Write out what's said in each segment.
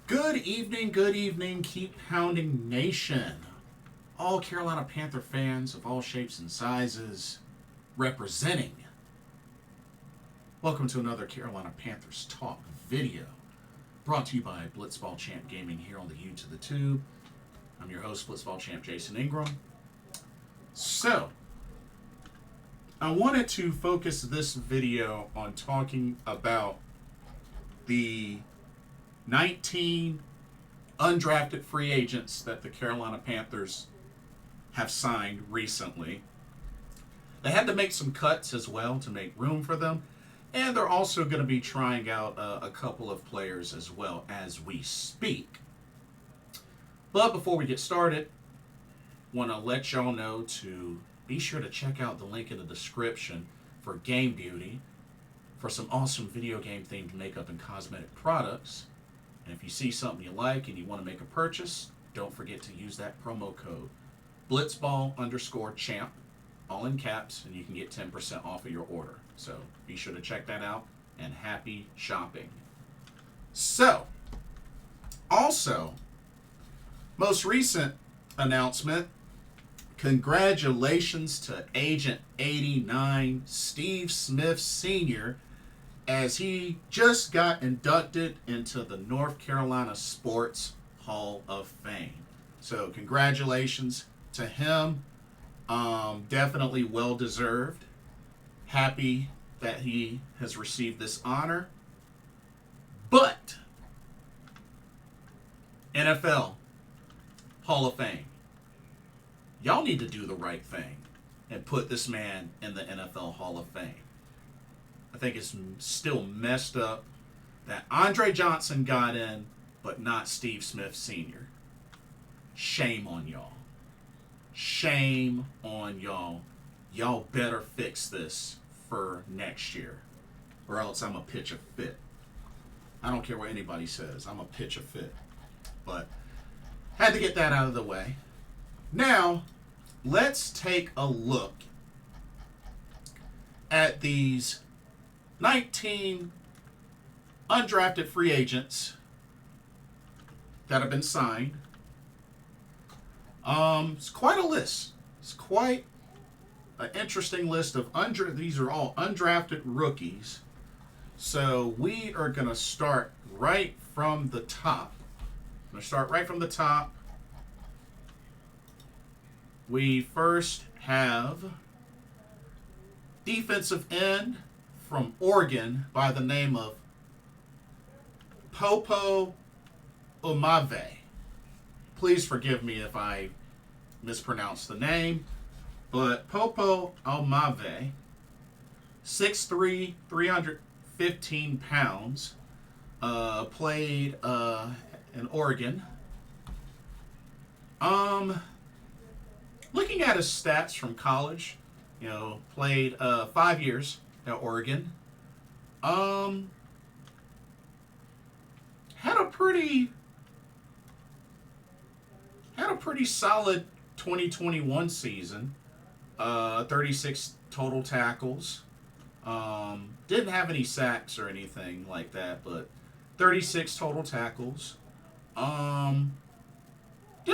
Good evening, keep pounding nation. All Carolina Panther fans of all shapes and sizes representing. Welcome to another Carolina Panthers Talk video brought to you by Blitzball Champ Gaming here on the U to the Tube. I'm your host, Blitzball Champ Jason Ingram. So, I wanted to focus this video on talking about the 19 undrafted free agents that the Carolina Panthers have signed recently. They had to make some cuts as well to make room for them, and they're also going to be trying out a couple of players as well as we speak. But before we get started, want to let y'all know to be sure to check out the link in the description for Game Beauty for some awesome video game themed makeup and cosmetic products. And if you see something you like and you want to make a purchase, don't forget to use that promo code Blitzball_champ, all in caps, and you can get 10% off of your order. So be sure to check that out, and happy shopping. So, also, most recent announcement, congratulations to Agent 89, Steve Smith Sr., as he just got inducted into the North Carolina Sports Hall of Fame. So congratulations to him. Definitely well-deserved. Happy that he has received this honor. But NFL Hall of Fame, y'all need to do the right thing and put this man in the NFL Hall of Fame. I think it's still messed up that Andre Johnson got in, but not Steve Smith Sr. Shame on y'all. Shame on y'all. Y'all better fix this for next year, or else I'm a pitch a fit. I don't care what anybody says. I'm a pitch a fit. But had to get that out of the way. Now, let's take a look at these 19 undrafted free agents that have been signed. It's quite a list. It's quite an interesting list of these are all undrafted rookies. So we are going to start right from the top. We first have defensive end from Oregon by the name of Popo Aumavae. Please forgive me if I mispronounce the name, but Popo Aumavae, 6'3", 315 pounds, played in Oregon. Looking at his stats from college, played 5 years at Oregon. Had a pretty solid 2021 season. 36 total tackles. Didn't have any sacks or anything like that, but 36 total tackles. Did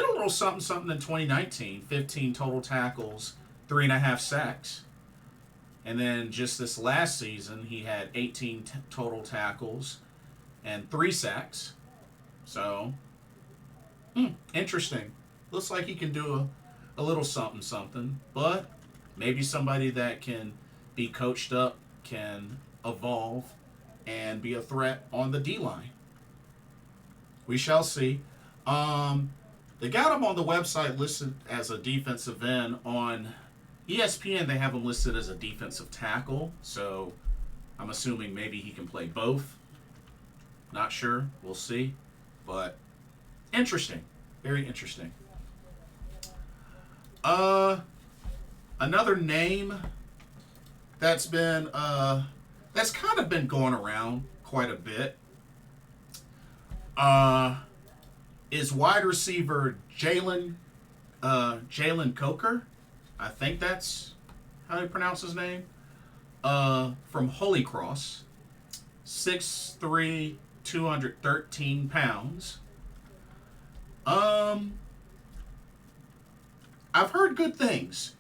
a little something in 2019. 15 total tackles, 3.5 sacks. And then just this last season, he had 18 total tackles and 3 sacks. So, interesting. Looks like he can do a little something. But maybe somebody that can be coached up, can evolve, and be a threat on the D-line. We shall see. They got him on the website listed as a defensive end. On ESPN, they have him listed as a defensive tackle, so I'm assuming maybe he can play both. Not sure. We'll see. But interesting. Very interesting. Another name that's been that's kind of been going around quite a bit is wide receiver Jalen Coker. I think that's how you pronounce his name. From Holy Cross, 6'3", 213 pounds. Um, I've heard good things.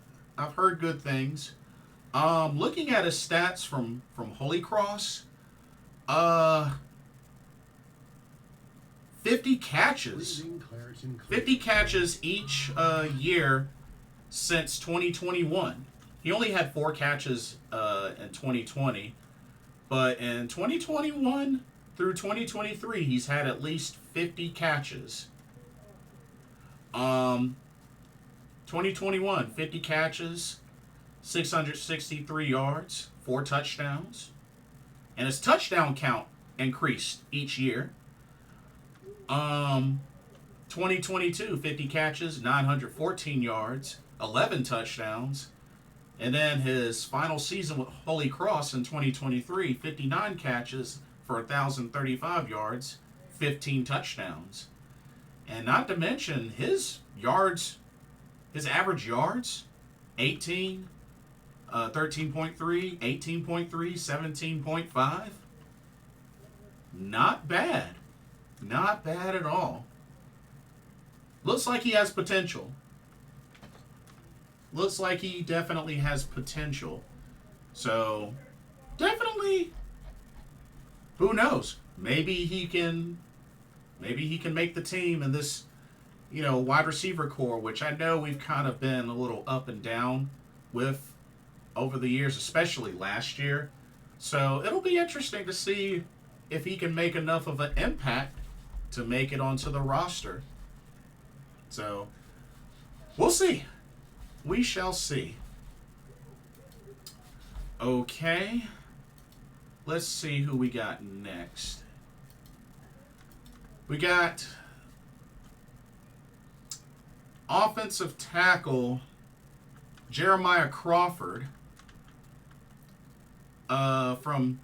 Looking at his stats from Holy Cross, uh, 50 catches, 50 catches each year since 2021. He only had 4 catches in 2020, but in 2021 through 2023, he's had at least 50 catches. 2021, 50 catches, 663 yards, 4 touchdowns, and his touchdown count increased each year. 2022, 50 catches, 914 yards, 11 touchdowns. And then his final season with Holy Cross in 2023, 59 catches for 1,035 yards, 15 touchdowns. And not to mention his yards, his average yards, 18, 13.3, 18.3, 17.5. Not bad. Not bad at all. Looks like he has potential. Looks like he definitely has potential. So, definitely, who knows? Maybe he can make the team in this, wide receiver core, which I know we've kind of been a little up and down with over the years, especially last year. So, it'll be interesting to see if he can make enough of an impact to make it onto the roster. So, we'll see. We shall see. Okay. Let's see who we got next. We got offensive tackle Jeremiah Crawford from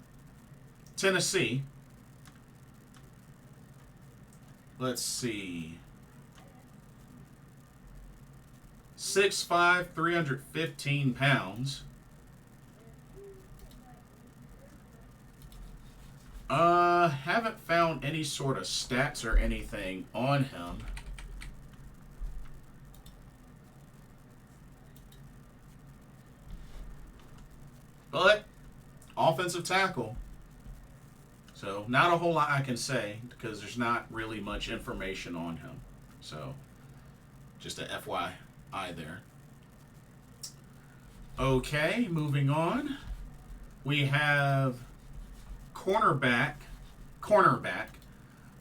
Tennessee. Let's see. 6'5", 315 pounds. Haven't found any sort of stats or anything on him. But, offensive tackle. So, not a whole lot I can say because there's not really much information on him. So, just a FYI there. Okay, moving on. We have cornerback,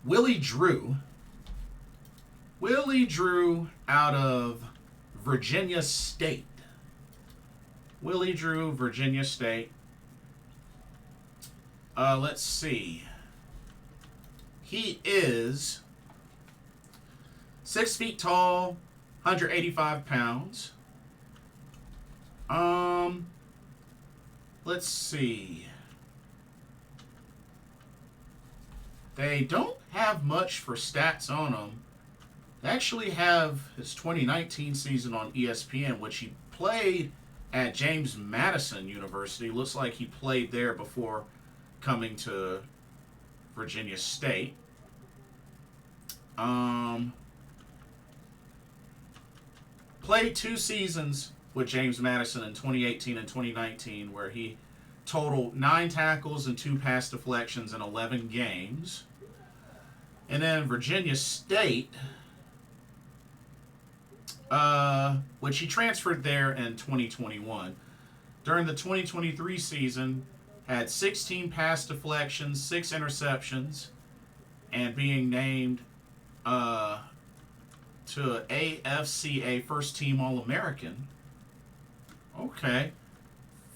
Willie Drew. Willie Drew out of Virginia State. Willie Drew, Virginia State. Let's see. He is 6 feet tall, 185 pounds. Let's see. They don't have much for stats on him. They actually have his 2019 season on ESPN, which he played at James Madison University. Looks like he played there before coming to Virginia State. Played 2 seasons with James Madison in 2018 and 2019, where he totaled 9 tackles and 2 pass deflections in 11 games. And then Virginia State, which he transferred there in 2021. During the 2023 season, had 16 pass deflections, 6 interceptions, and being named to AFCA First Team All-American. Okay.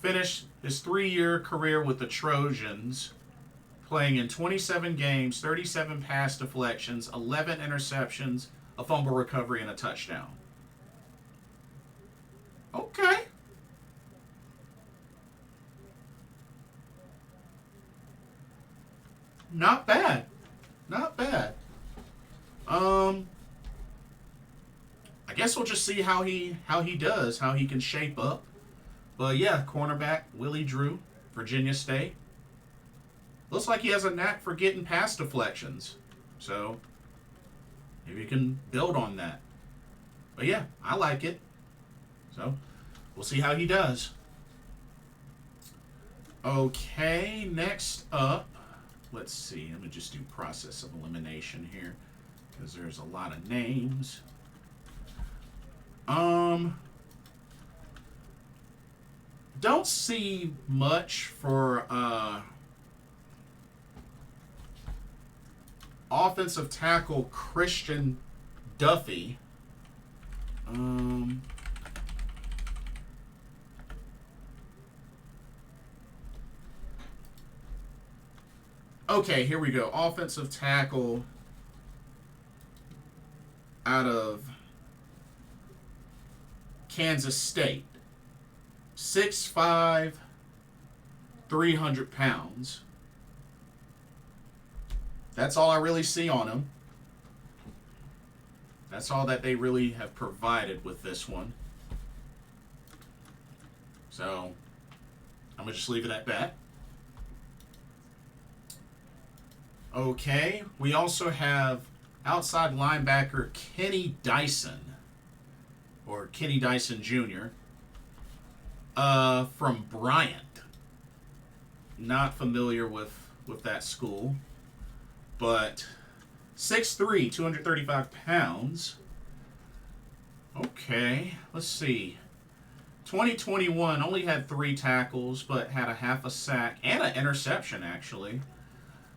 Finished his 3-year career with the Trojans, playing in 27 games, 37 pass deflections, 11 interceptions, a fumble recovery, and a touchdown. Okay. Not bad. Not bad. I guess we'll just see how he does, how he can shape up. But yeah, cornerback Willie Drew, Virginia State. Looks like he has a knack for getting pass deflections. So Maybe you can build on that. But yeah, I like it. So we'll see how he does. Okay, next up, let's see. Let me just do process of elimination here because there's a lot of names. Don't see much for offensive tackle Christian Duffie. Okay, here we go. Offensive tackle out of Kansas State. 6'5", 300 pounds. That's all I really see on him. That's all that they really have provided with this one. So, I'm going to just leave it at that. Okay, we also have outside linebacker Kenny Dyson, or Kenny Dyson Jr., from Bryant. Not familiar with that school, but 6'3", 235 pounds. Okay, let's see. 2021 only had 3 tackles, but had a half a sack and an interception, actually.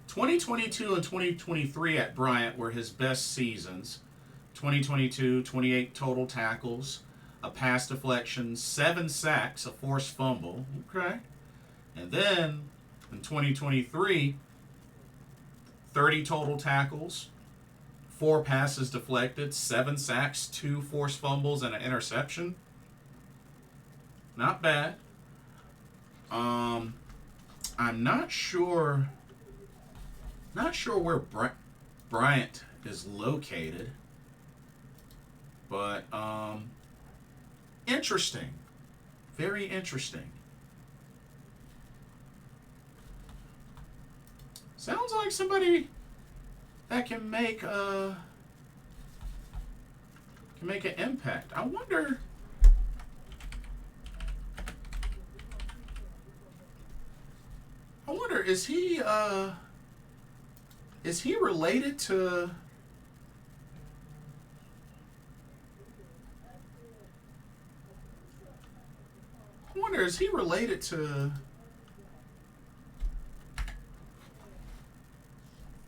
2022 and 2023 at Bryant were his best seasons. 2022, 28 total tackles, a pass deflection, 7 sacks, a forced fumble. Okay. And then in 2023, 30 total tackles, 4 passes deflected, 7 sacks, 2 forced fumbles, and an interception. Not bad. I'm not sure where Bryant is located, but interesting. Very interesting. Sounds like somebody that can make an impact. I wonder is he related to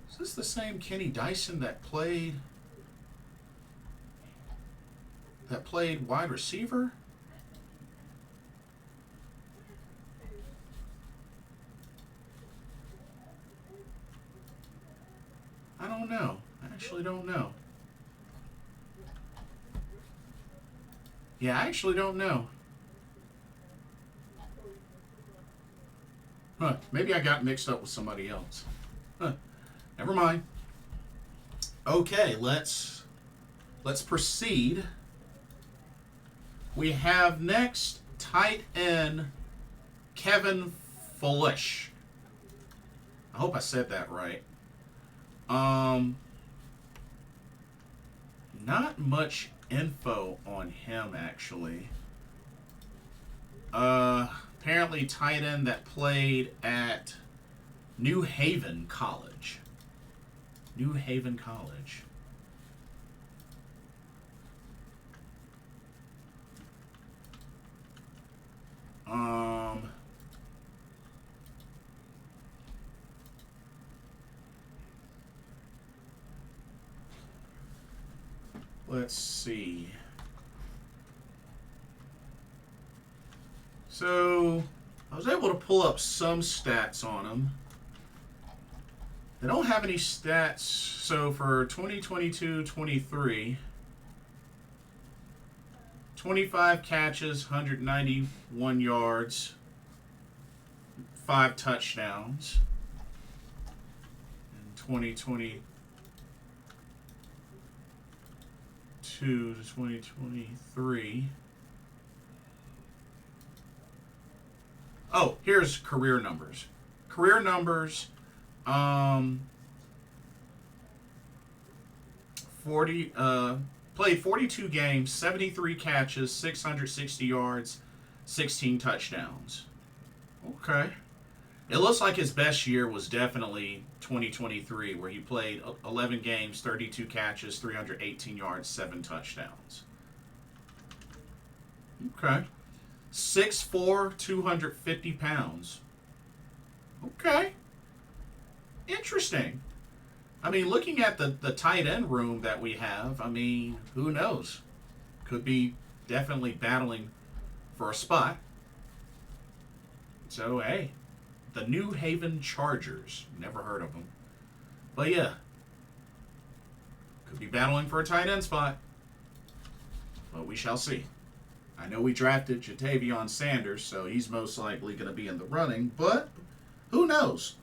is this the same Kenny Dyson that played wide receiver? I don't know. I actually don't know. Yeah, I actually don't know. Huh, maybe I got mixed up with somebody else. Huh, never mind. Okay, let's proceed. We have next tight end Kevin Foelsch. I hope I said that right. Not much info on him, actually. Apparently tight end that played at New Haven College. New Haven College. Let's see. So, I was able to pull up some stats on him. They don't have any stats. So, for 2022-23, 25 catches, 191 yards, 5 touchdowns. In 2022 to 2023. Oh, here's career numbers. Career played 42 games, 73 catches, 660 yards, 16 touchdowns. Okay. It looks like his best year was definitely 2023, where he played 11 games, 32 catches, 318 yards, 7 touchdowns. Okay. 6'4", 250 pounds. Okay. Interesting. I mean, looking at the tight end room that we have, I mean, who knows? Could be definitely battling for a spot. So, hey, the New Haven Chargers. Never heard of them. But, yeah. Could be battling for a tight end spot. But we shall see. I know we drafted Jatavion Sanders, so he's most likely going to be in the running. But, who knows?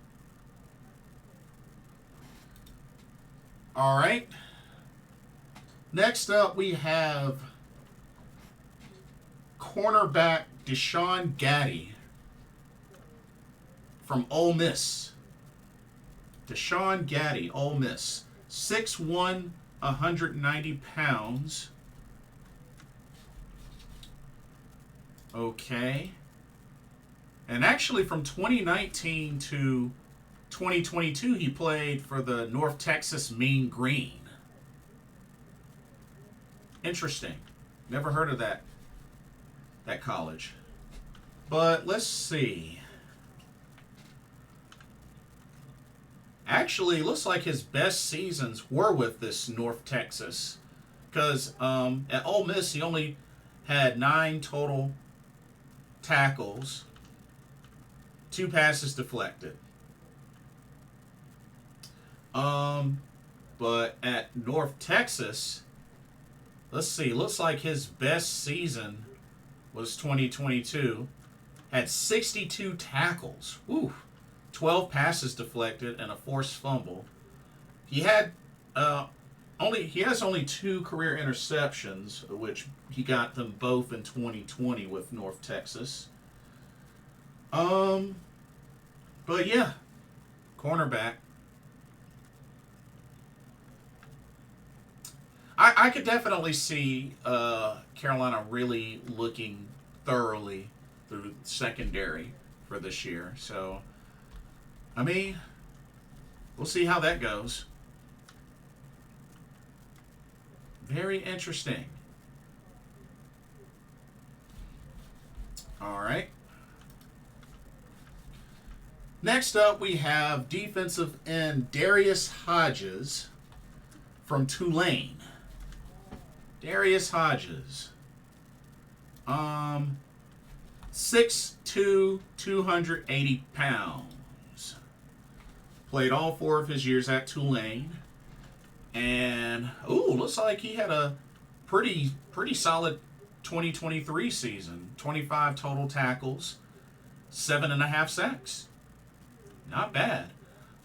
All right. Next up, we have cornerback DeShawn Gaddie from Ole Miss. DeShawn Gaddie, Ole Miss. 6'1", 190 pounds. Okay. And actually from 2019 to 2022, he played for the North Texas Mean Green. Interesting. Never heard of that college. But let's see. Actually, looks like his best seasons were with this North Texas. Because at Ole Miss, he only had 9 total tackles, 2 passes deflected. But at North Texas, let's see, looks like his best season was 2022. Had 62 tackles. Ooh. 12 passes deflected and a forced fumble. He had has only 2 career interceptions, which he got them both in 2020 with North Texas. But yeah, cornerback. I could definitely see Carolina really looking thoroughly through secondary for this year. So, I mean, we'll see how that goes. Very interesting. All right. Next up, we have defensive end Darius Hodges from Tulane. Darius Hodges. 6'2", 280 pounds. Played all 4 of his years at Tulane. And, looks like he had a pretty solid 2023 season. 25 total tackles, 7.5 sacks. Not bad.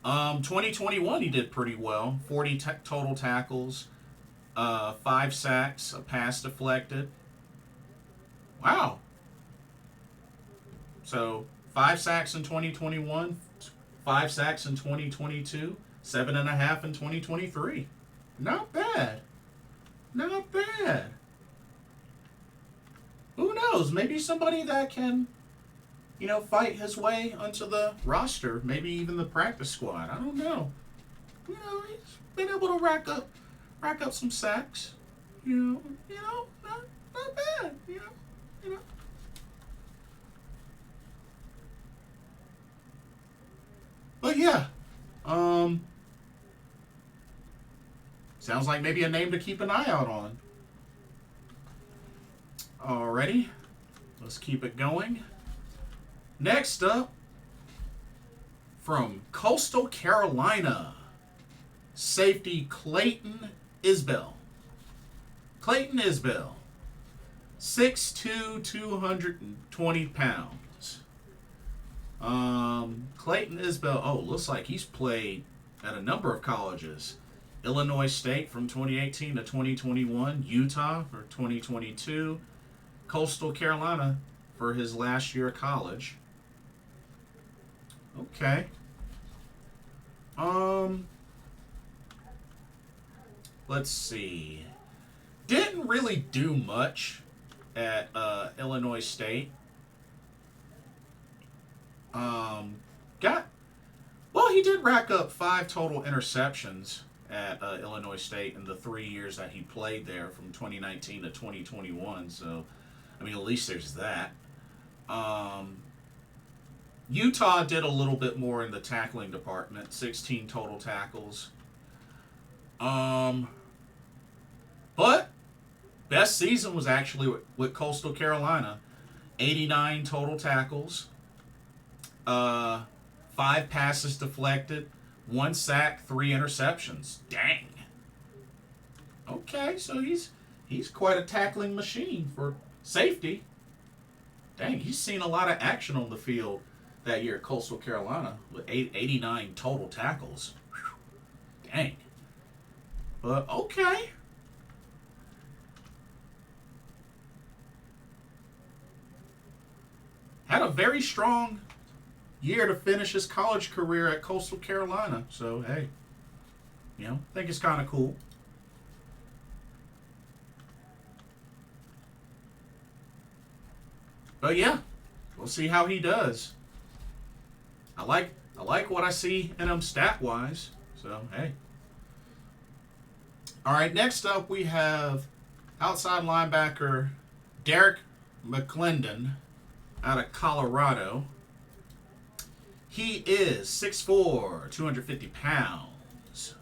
2021 he did pretty well. 40 total tackles, 5 sacks, a pass deflected. Wow. So 5 sacks in 2021, 5 sacks in 2022, 7.5 in 2023. Not bad. Not bad. Who knows? Maybe somebody that can, fight his way onto the roster. Maybe even the practice squad. I don't know. He's been able to rack up some sacks. Not bad. But yeah, sounds like maybe a name to keep an eye out on. Alrighty, let's keep it going. Next up, from Coastal Carolina, safety Clayton Isbell. Clayton Isbell, 6'2", 220 pounds. Clayton Isbell, looks like he's played at a number of colleges. Illinois State from 2018 to 2021, Utah for 2022, Coastal Carolina for his last year of college. let's see. Didn't really do much at Illinois State. He did rack up 5 total interceptions at Illinois State in the 3 years that he played there from 2019 to 2021. So, I mean, at least there's that. Utah did a little bit more in the tackling department, 16 total tackles. But best season was actually with Coastal Carolina, 89 total tackles, 5 passes deflected, 1 sack, 3 interceptions. Dang. Okay, so he's quite a tackling machine for safety. Dang, he's seen a lot of action on the field that year at Coastal Carolina with 89 total tackles. Whew. Dang. But okay. Had a very strong year to finish his college career at Coastal Carolina. So, hey, I think it's kind of cool. But yeah, we'll see how he does. I like what I see in him stat-wise. So, hey. All right, next up we have outside linebacker Derrick McLendon out of Colorado. He is 6'4", 250 pounds.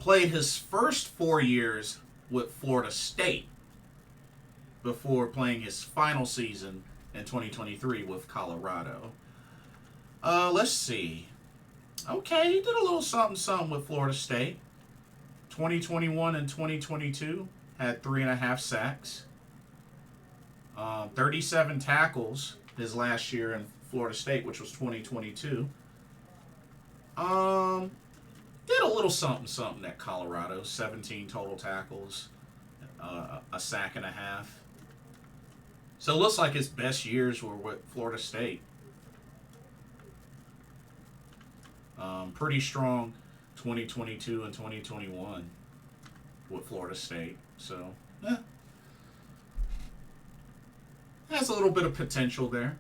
Played his first 4 years with Florida State before playing his final season in 2023 with Colorado. Let's see. Okay, he did a little something with Florida State. 2021 and 2022 had 3.5 sacks. 37 tackles his last year in Florida State, which was 2022. Did a little something at Colorado. 17 total tackles, a sack and a half. So it looks like his best years were with Florida State. Pretty strong 2022 and 2021 with Florida State. So, has a little bit of potential there.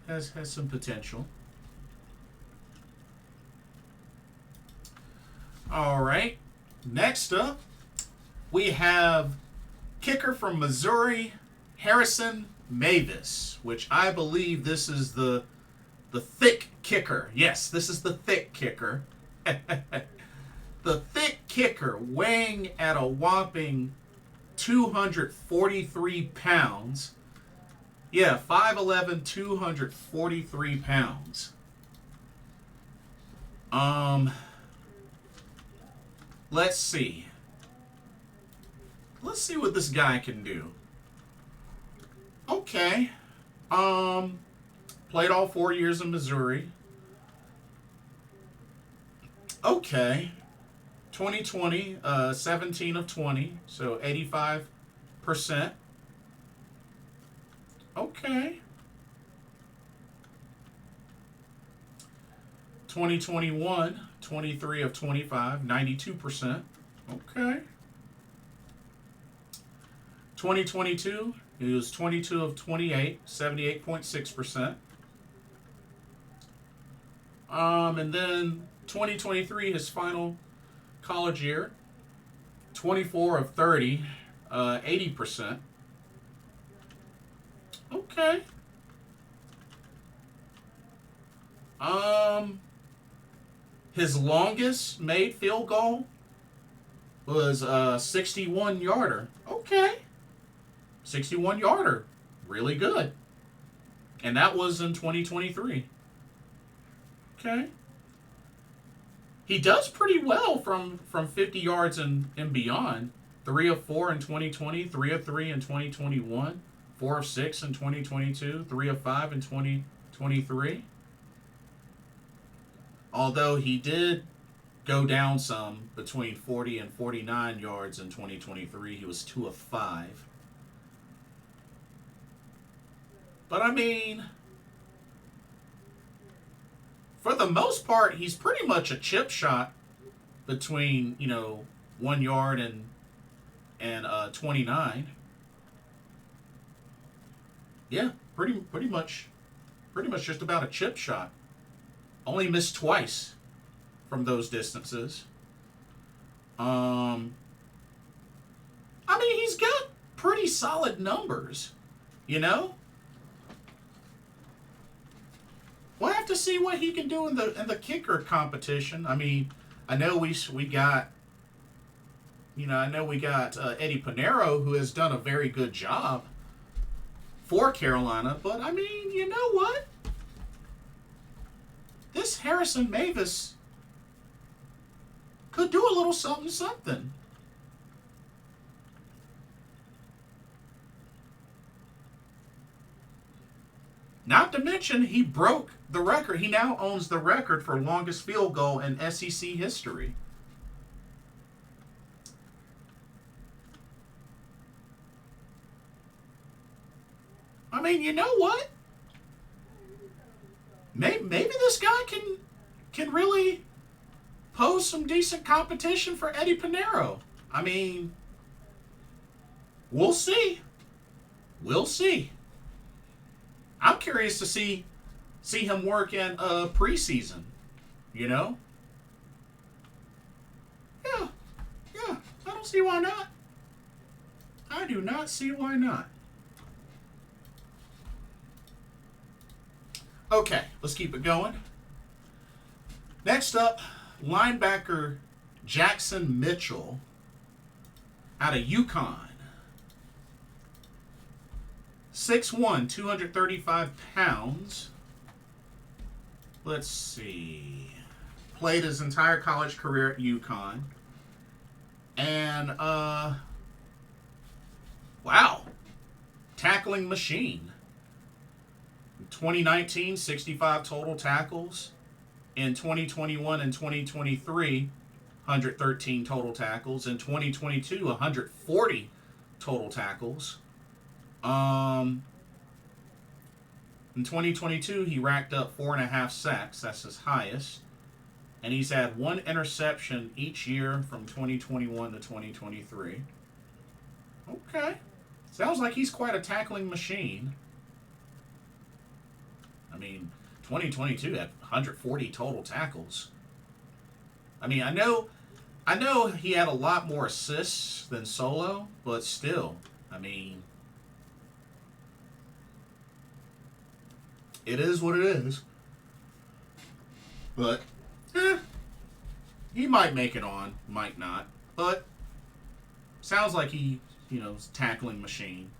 Has some potential. All right. Next up, we have kicker from Missouri, Harrison Mevis, which I believe this is the thick kicker. Yes, this is the thick kicker. The thick kicker, weighing at a whopping 243 pounds. Yeah, 5'11", 243 pounds. Let's see. Let's see what this guy can do. Okay. Played all 4 years in Missouri. Okay. 2020, 17 of 20, so 85%. Okay. 2021, 23 of 25, 92%. Okay. 2022, he was 22 of 28, 78.6%. And then 2023, his final college year, 24 of 30, 80%. Okay. His longest made field goal was a 61-yarder. Okay. 61-yarder. Really good. And that was in 2023. Okay. He does pretty well from 50 yards and beyond. 3 of 4 in 2020, 3 of 3 in 2021, 4 of 6 in 2022, 3 of 5 in 2023. Although he did go down some between 40 and 49 yards in 2023. He was 2 of 5. But I mean, for the most part, he's pretty much a chip shot between 1 yard and 29. Yeah, pretty much just about a chip shot. Only missed twice from those distances. I mean, he's got pretty solid numbers, We'll have to see what he can do in the kicker competition. I mean, I know we got Eddie Pinheiro, who has done a very good job for Carolina, but I mean, you know what? This Harrison Mevis could do a little something. Not to mention, he broke the record. He now owns the record for longest field goal in SEC history. I mean, you know what? Maybe this guy can really pose some decent competition for Eddie Pinheiro. I mean, we'll see. We'll see. I'm curious to see him work in preseason. Yeah. I don't see why not. I do not see why not. Okay, let's keep it going. Next up, linebacker Jackson Mitchell out of UConn. 6'1", 235 pounds. Let's see. Played his entire college career at UConn. And, wow. Tackling machine. In 2019, 65 total tackles. In 2021 and 2023, 113 total tackles. In 2022, 140 total tackles. In 2022, he racked up 4.5 sacks. That's his highest. And he's had 1 interception each year from 2021 to 2023. Okay. Sounds like he's quite a tackling machine. I mean, 2022 had 140 total tackles. I mean, I know he had a lot more assists than Solo, but still, I mean, it is what it is. But, he might make it on, might not. But, sounds like he, is a tackling machine.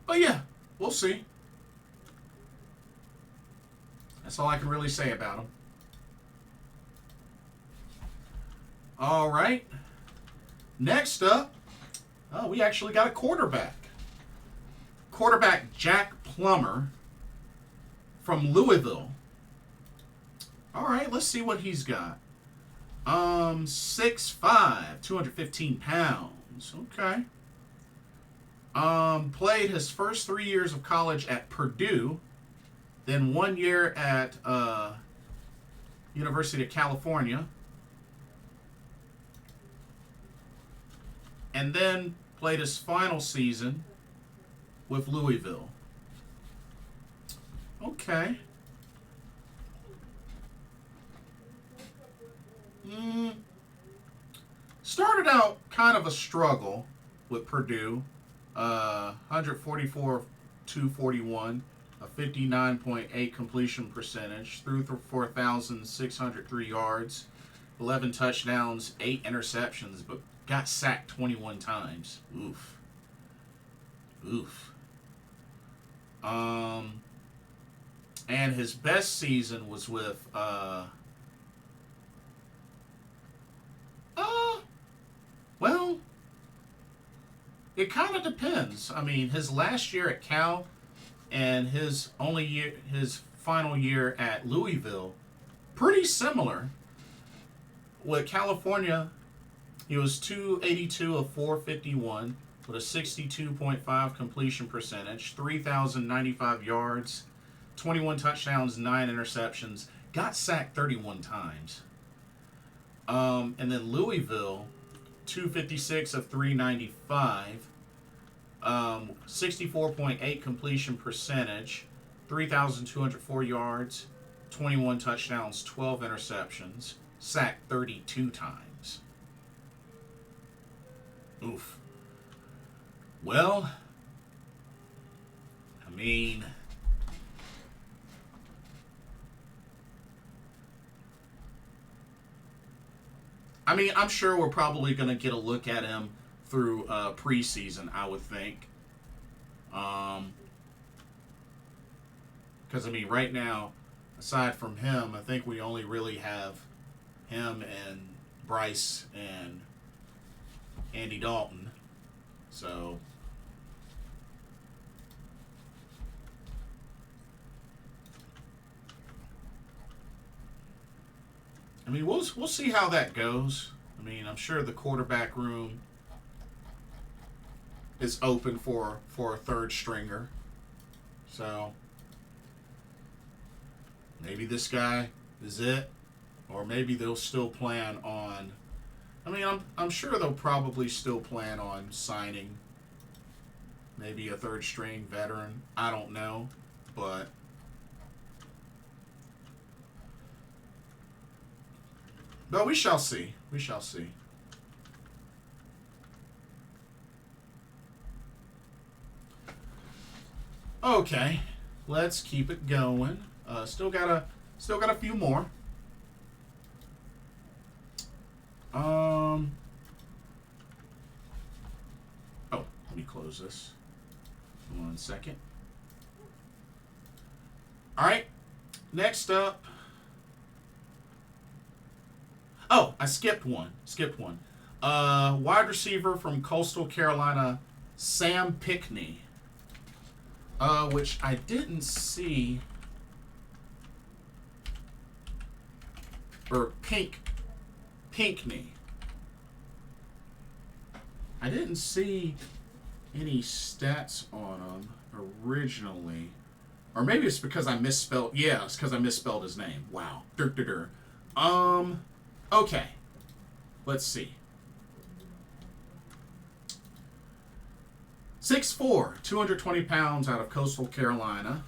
But yeah, we'll see. That's all I can really say about him. All right. Next up, we actually got a quarterback. Quarterback Jack Plummer from Louisville. All right, let's see what he's got. 6'5", 215 pounds. Okay. Played his first 3 years of college at Purdue, then 1 year at University of California, and then played his final season with Louisville. Okay. Started out kind of a struggle with Purdue. 144 of 241, a 59.8 completion percentage, threw for 4,603 yards, 11 touchdowns, 8 interceptions, but got sacked 21 times. Oof. And his best season was with well, it kind of depends. I mean, his last year at Cal and his final year at Louisville, pretty similar. With California, he was 282 of 451, with a 62.5 completion percentage, 3,095 yards, 21 touchdowns, 9 interceptions, got sacked 31 times. And then Louisville, 256 of 395, 64.8 completion percentage, 3,204 yards, 21 touchdowns, 12 interceptions, sacked 32 times. Oof. Well, I mean, I'm sure we're probably going to get a look at him through preseason, I would think. Because, right now, aside from him, I think we only really have him and Bryce and Andy Dalton. So, we'll see how that goes. I'm sure the quarterback room is open for a third stringer. So, maybe this guy is it, or maybe they'll still plan on. I'm sure they'll probably still plan on signing maybe a third string veteran. I don't know, but we shall see. We shall see. Okay, let's keep it going. Still got a few more. Oh, let me close this. 1 second. All right, next up. Oh, I skipped one. Wide receiver from Coastal Carolina, Sam Pinkney. Which I didn't see. Or Pinkney. I didn't see any stats on him originally. Or maybe it's because I misspelled. Yeah, it's because I misspelled his name. Wow. Okay. Let's see. 6'4", 220 pounds out of Coastal Carolina.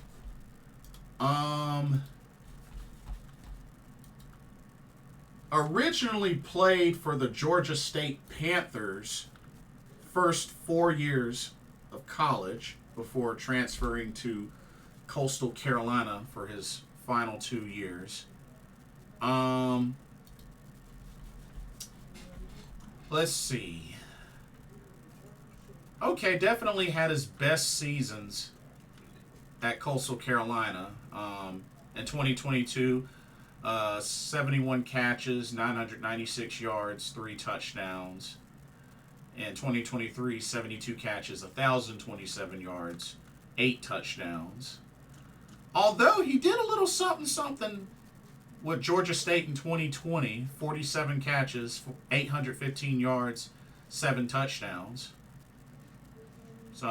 Originally played for the Georgia State Panthers first 4 years of college before transferring to Coastal Carolina for his final 2 years. Let's see. Okay, definitely had his best seasons at Coastal Carolina. In 2022, 71 catches, 996 yards, 3 touchdowns. In 2023, 72 catches, 1,027 yards, 8 touchdowns. Although he did a little something with Georgia State in 2020, 47 catches, 815 yards, 7 touchdowns. So,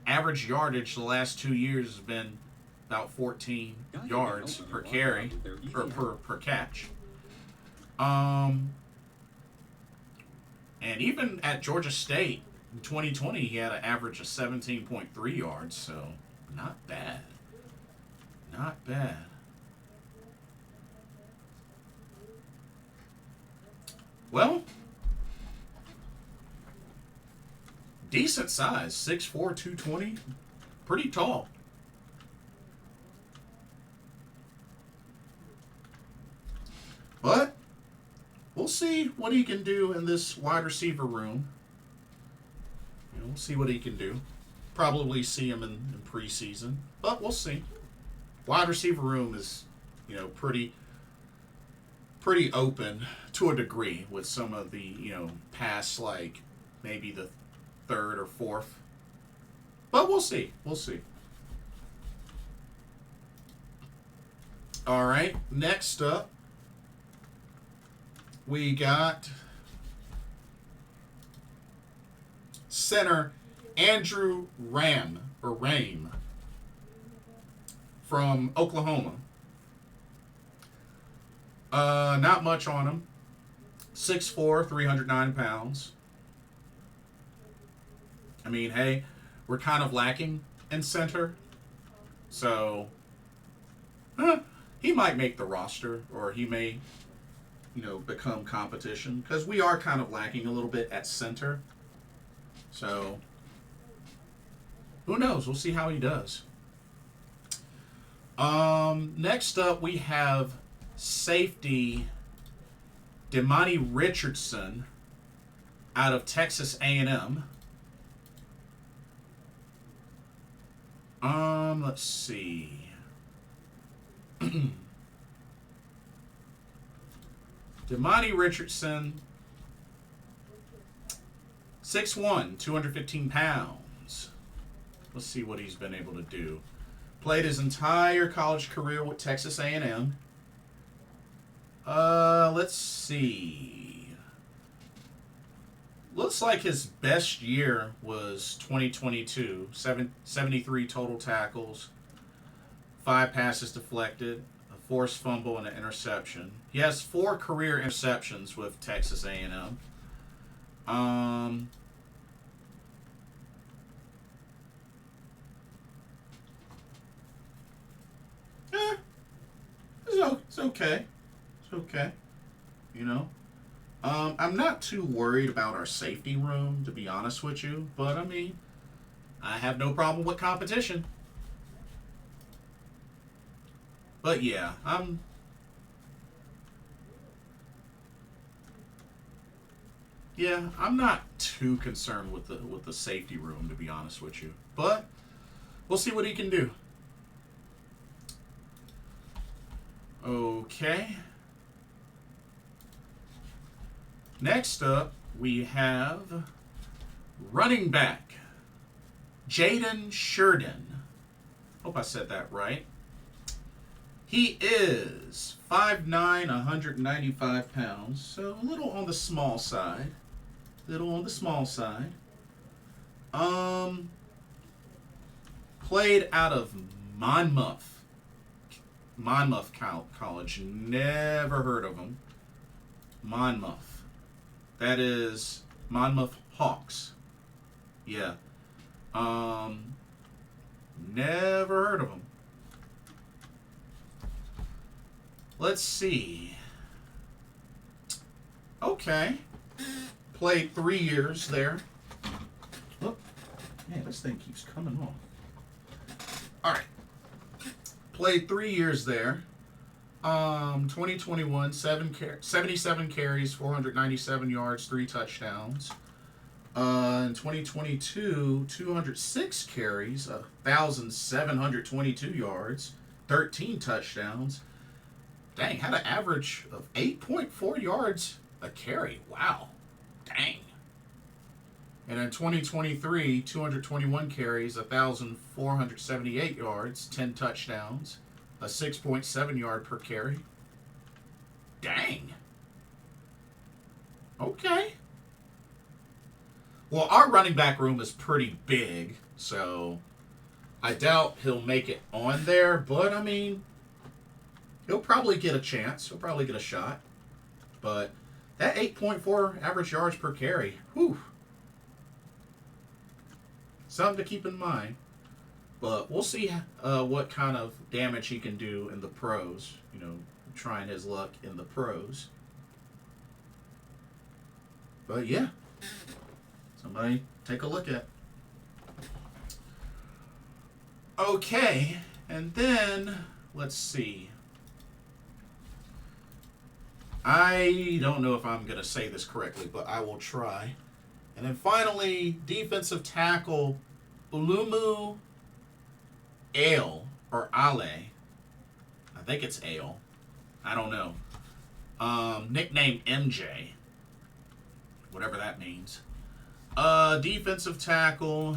average yardage the last 2 years has been about 14 yards per carry, or per catch. And even at Georgia State in 2020, he had an average of 17.3 yards, so not bad. Not bad. Well, decent size, 6'4", 220, pretty tall. But we'll see what he can do in this wide receiver room. We'll see what he can do. Probably see him in preseason, but we'll see. Wide receiver room is, pretty open to a degree with some of the, past, like maybe the third or fourth. But we'll see. We'll see. All right. Next up, we got center Andrew Raym from Oklahoma. Not much on him. 6'4", 309 pounds. I mean, hey, we're kind of lacking in center. So, he might make the roster, or he may, become competition. Because we are kind of lacking a little bit at center. So, who knows? We'll see how he does. Next up, we have safety Demani Richardson out of Texas A&M. Let's see. Demani Richardson, 6'1", 215 pounds. Let's see what he's been able to do. Played his entire college career with Texas A&M. Let's see. Looks like his best year was 2022. 73 total tackles, 5 passes deflected, a forced fumble, and an interception. He has 4 career interceptions with Texas A&M. It's okay. It's okay. I'm not too worried about our safety room, to be honest with you. But, I mean, I have no problem with competition. But, yeah, I'm not too concerned with the safety room, to be honest with you. But we'll see what he can do. Okay. Next up, we have running back Jaden Shirden. Hope I said that right. He is 5'9", 195 pounds, so a little on the small side. Played out of Monmouth College. Never heard of him. Monmouth. That is Monmouth Hawks. Yeah. Never heard of him. Let's see. Okay. Played 3 years there. Look. Man, this thing keeps coming off. All right. Played 3 years there. 2021, 77 carries, 497 yards, 3 touchdowns. In 2022, 206 carries, 1,722 yards, 13 touchdowns. Dang, had an average of 8.4 yards a carry. Wow. Dang. And in 2023, 221 carries, 1,478 yards, 10 touchdowns, a 6.7 yard per carry. Dang. Okay. Well, our running back room is pretty big, so I doubt he'll make it on there, but I mean, he'll probably get a chance. He'll probably get a shot. But that 8.4 average yards per carry, whew. Something to keep in mind. But we'll see what kind of damage he can do in the pros. Trying his luck in the pros. But yeah. Somebody take a look at. Okay. And then, let's see. I don't know if I'm going to say this correctly, but I will try. And then finally, defensive tackle Ulumoo Ale. I think it's Ale. I don't know. Nickname MJ. Whatever that means. Defensive tackle.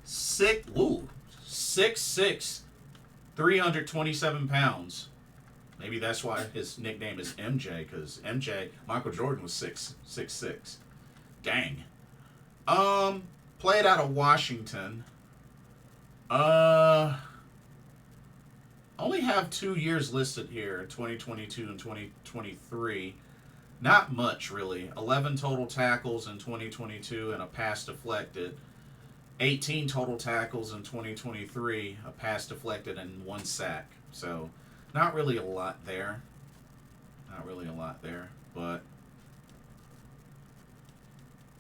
6'6", 327 pounds. Maybe that's why his nickname is MJ, because Michael Jordan was 6'6". Dang. Played out of Washington. Only have 2 years listed here, 2022 and 2023. Not much, really. 11 total tackles in 2022 and a pass deflected. 18 total tackles in 2023, a pass deflected, and 1 sack. So, not really a lot there. Not really a lot there. But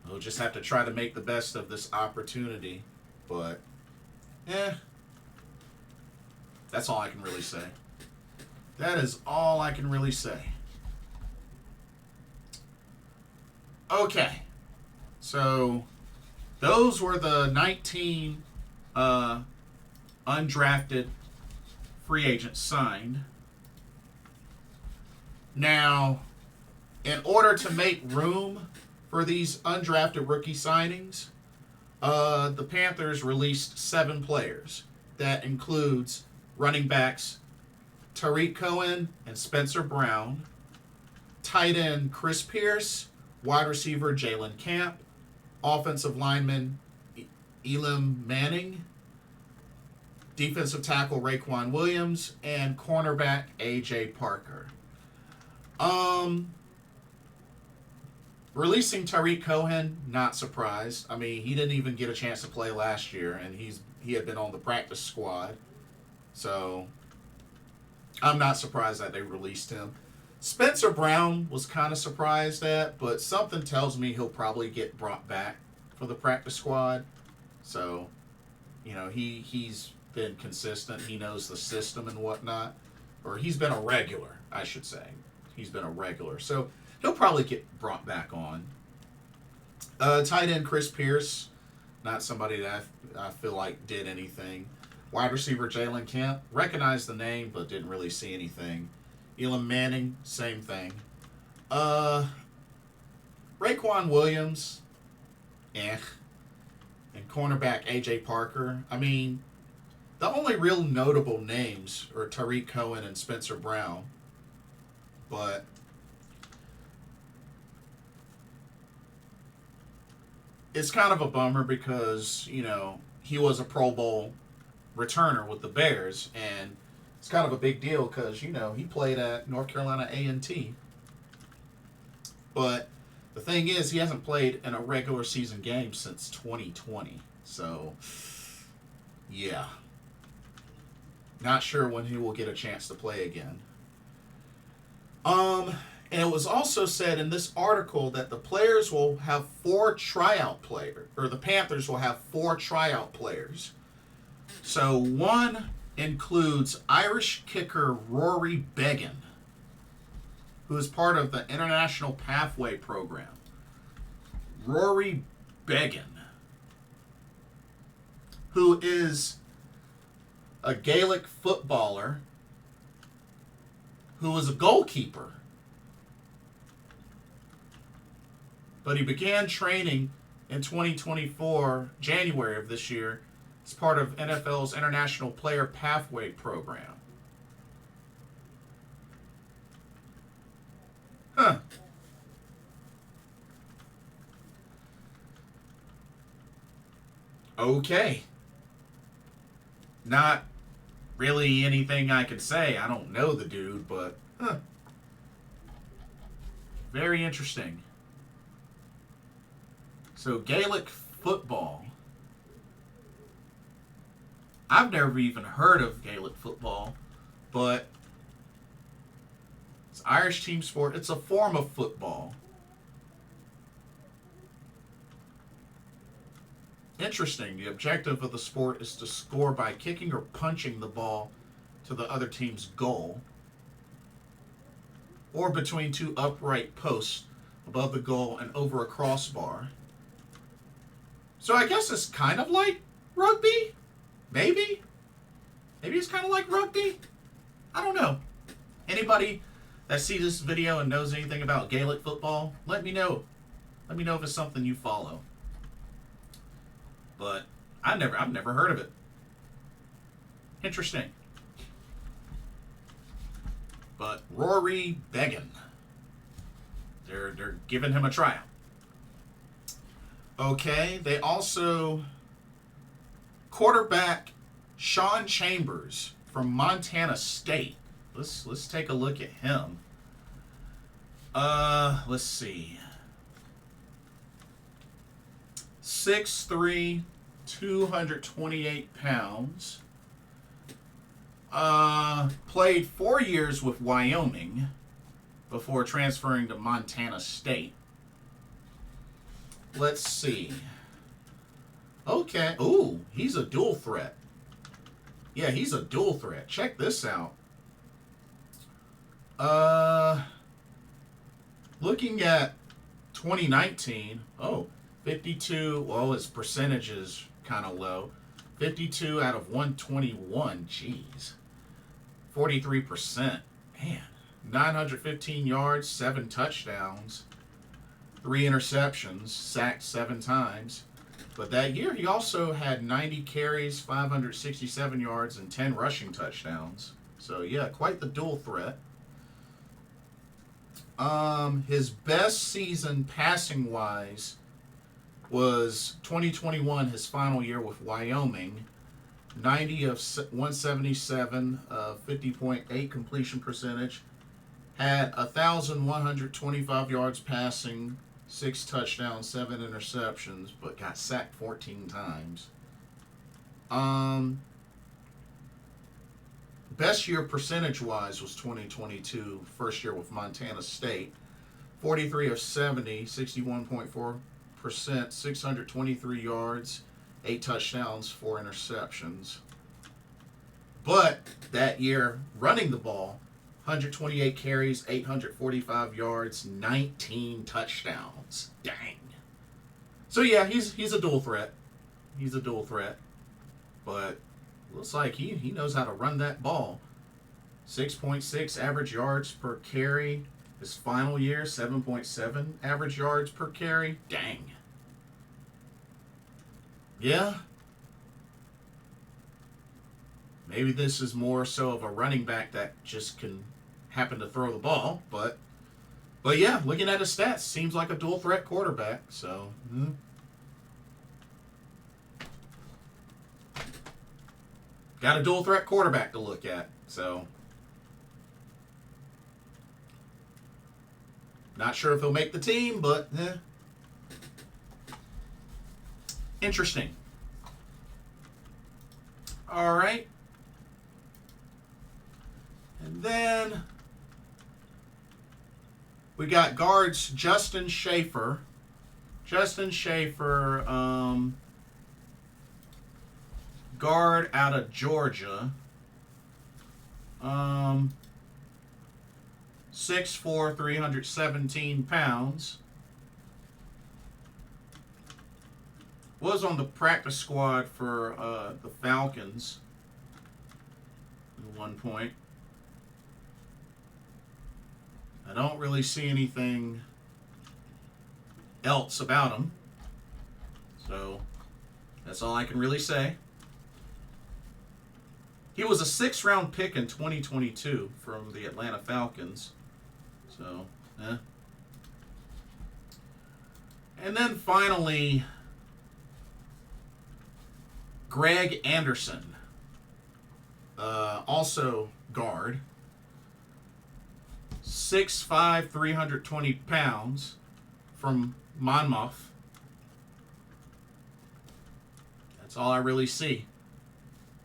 we'll just have to try to make the best of this opportunity. But, that's all I can really say. That is all I can really say. Okay. So, those were the 19 undrafted free agents signed. Now, in order to make room for these undrafted rookie signings, the Panthers released 7 players. That includes running backs Tarik Cohen and Spencer Brown, tight end Chris Pierce, wide receiver Jalen Camp, offensive lineman Elam Manning, defensive tackle Raekwon Williams, and cornerback A.J. Parker. Releasing Tarik Cohen, not surprised. I mean, he didn't even get a chance to play last year, and he had been on the practice squad. So, I'm not surprised that they released him. Spencer Brown was kind of surprised at, but something tells me he'll probably get brought back for the practice squad. So, you know, he's been consistent. He knows the system and whatnot. Or he's been a regular, I should say. He's been a regular. So, he'll probably get brought back on. Tight end Chris Pierce, not somebody that I feel like did anything. Wide receiver Jalen Camp, recognized the name but didn't really see anything. Elam Manning, same thing. Raekwon Williams, And cornerback A.J. Parker. I mean, the only real notable names are Tarik Cohen and Spencer Brown. But it's kind of a bummer because, you know, he was a Pro Bowl returner with the Bears, and it's kind of a big deal because, you know, he played at North Carolina A&T. But the thing is, he hasn't played in a regular season game since 2020. So, yeah. Not sure when he will get a chance to play again. And it was also said in this article that the players will have 4 tryout players, or the Panthers will have 4 tryout players. So one includes Irish kicker Rory Beggan, who is part of the International Pathway Program. Rory Beggan, who is a Gaelic footballer who was a goalkeeper. But he began training in 2024, January of this year, as part of NFL's International Player Pathway Program. Huh. Okay. Not really anything I could say. I don't know the dude, but very interesting. So Gaelic football. I've never even heard of Gaelic football, but it's Irish team sport. It's a form of football. Interesting. The objective of the sport is to score by kicking or punching the ball to the other team's goal or between 2 upright posts above the goal and over a crossbar. So I guess it's kind of like rugby? Maybe? Maybe it's kind of like rugby? I don't know. Anybody that sees this video and knows anything about Gaelic football, let me know. Let me know if it's something you follow. But I've never heard of it. Interesting. But Rory Beggan, they're giving him a tryout. Okay, they also quarterback Sean Chambers from Montana State. Let's take a look at him. Let's see. 6'3", 228 pounds. Played 4 years with Wyoming before transferring to Montana State. Let's see. Okay. Ooh, he's a dual threat. Yeah, he's a dual threat. Check this out. Looking at 2019. Oh, 52. Well, his percentage is kind of low. 52 out of 121. Jeez. 43%. Man. 915 yards, 7 touchdowns, 3 interceptions, sacked 7 times. But that year he also had 90 carries, 567 yards, and 10 rushing touchdowns. So yeah, quite the dual threat. His best season passing wise was 2021, his final year with Wyoming. 90 of 177, 50.8 completion percentage. Had 1,125 yards passing, 6 touchdowns, 7 interceptions, but got sacked 14 times. Best year percentage-wise was 2022, first year with Montana State. 43 of 70, 61.4%, 623 yards, 8 touchdowns, 4 interceptions. But that year, running the ball, 128 carries, 845 yards, 19 touchdowns. Dang. So yeah, he's a dual threat. He's a dual threat. But looks like he knows how to run that ball. 6.6 average yards per carry. His final year, 7.7 average yards per carry. Dang. Yeah. Maybe this is more so of a running back that just can happen to throw the ball. But yeah, looking at his stats, seems like a dual threat quarterback. So, got a dual threat quarterback to look at. So, not sure if he'll make the team, but interesting. All right. And then we got guards Justin Schaefer. Justin Schaefer, guard out of Georgia. 6'4", 317 pounds. Was on the practice squad for the Falcons at one point. I don't really see anything else about him. So that's all I can really say. He was a 6th-round pick in 2022 from the Atlanta Falcons. So, And then finally, Greg Anderson. Also guard. 6'5", 320 pounds from Monmouth. That's all I really see.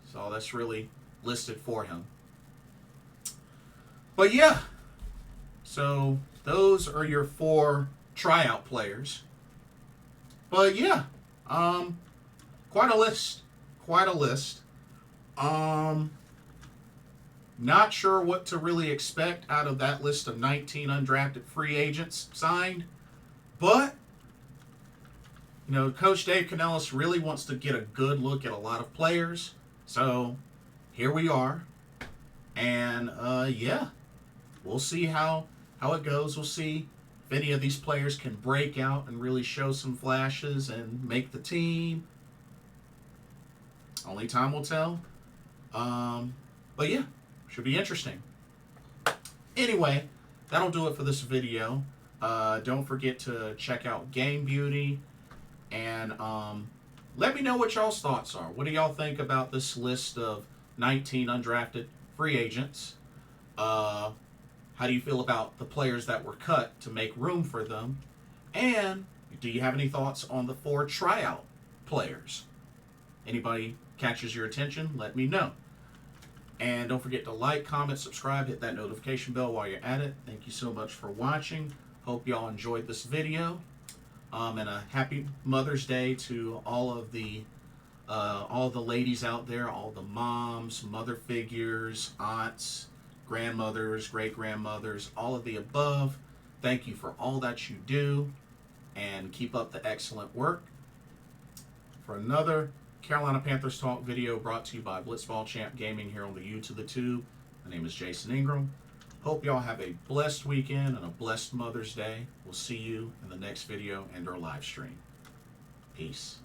That's all that's really listed for him. But yeah, so those are your 4 tryout players. But yeah, quite a list. Quite a list. Not sure what to really expect out of that list of 19 undrafted free agents signed. But, you know, Coach Dave Canellis really wants to get a good look at a lot of players. So, here we are. And, yeah, we'll see how it goes. We'll see if any of these players can break out and really show some flashes and make the team. Only time will tell. But, yeah. Should be interesting. Anyway, that'll do it for this video. Don't forget to check out Game Beauty. And let me know what y'all's thoughts are. What do y'all think about this list of 19 undrafted free agents? How do you feel about the players that were cut to make room for them? And do you have any thoughts on the 4 tryout players? Anybody catches your attention, let me know. And don't forget to like, comment, subscribe, hit that notification bell while you're at it. Thank you so much for watching. Hope y'all enjoyed this video. And a happy Mother's Day to all the ladies out there, all the moms, mother figures, aunts, grandmothers, great-grandmothers, all of the above. Thank you for all that you do, and keep up the excellent work. For another Carolina Panthers Talk video brought to you by Blitzball Champ Gaming here on the U to the Tube. My name is Jason Ingram. Hope y'all have a blessed weekend and a blessed Mother's Day. We'll see you in the next video and our live stream. Peace.